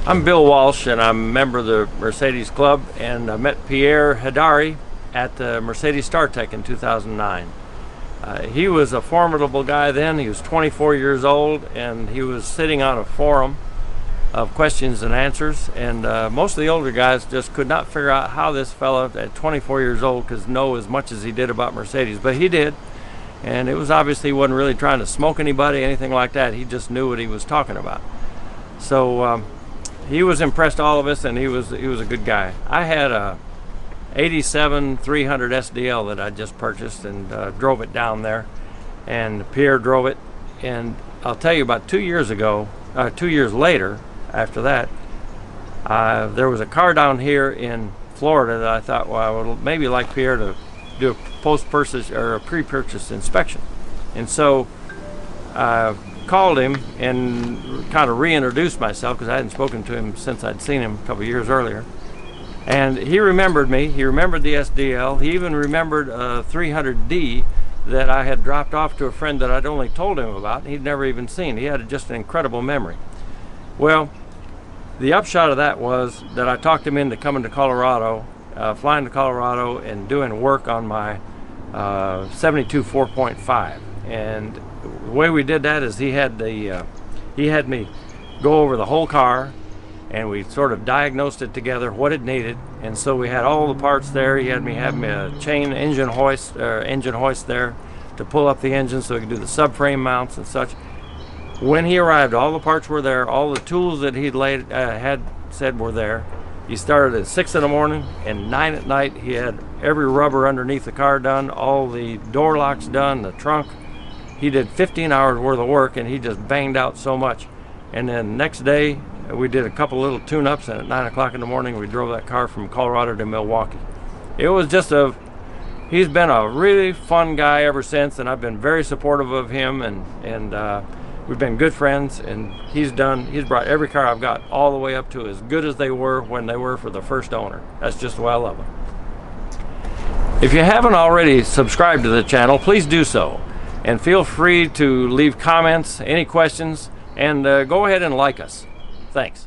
I'm Bill Walsh, and I'm a member of the Mercedes Club, and I met Pierre Hedary at the Mercedes StarTech in 2009. He was a formidable guy then. He was 24 years old, and he was sitting on a forum of questions and answers, and most of the older guys just could not figure out how this fella at 24 years old could know as much as he did about Mercedes, but he did. And it was obviously he wasn't really trying to smoke anybody, anything like that. He just knew what he was talking about. So he was impressed all of us, and he was a good guy. I had a 87 300 SDL that I just purchased and drove it down there, and Pierre drove it. And I'll tell you, about 2 years ago, 2 years later, after that, there was a car down here in Florida that I thought, well, I would maybe like Pierre to do a post-purchase or a pre-purchase inspection. And so I called him and kind of reintroduced myself, because I hadn't spoken to him since I'd seen him a couple of years earlier. And he remembered me. He remembered the SDL. He even remembered a 300D that I had dropped off to a friend that I'd only told him about. He'd never even seen. He had just an incredible memory. Well, the upshot of that was that I talked him into coming to Colorado, flying to Colorado and doing work on my 72 4.5. And the way we did that is he had me go over the whole car, and we sort of diagnosed it together, what it needed. And so we had all the parts there. He had me have a chain engine hoist there to pull up the engine so we could do the subframe mounts and such. When he arrived, all the parts were there. All the tools that he'd had said were there. He started at 6 in the morning, and 9 at night. He had every rubber underneath the car done, all the door locks done, the trunk. He did 15 hours worth of work, and he just banged out so much. And then next day, we did a couple little tune-ups, and at 9 o'clock in the morning, we drove that car from Colorado to Milwaukee. It was just he's been a really fun guy ever since, and I've been very supportive of him, and we've been good friends, and he's brought every car I've got all the way up to as good as they were when they were for the first owner. That's just the way I love them. If you haven't already subscribed to the channel, please do so. And feel free to leave comments, any questions, and go ahead and like us. Thanks.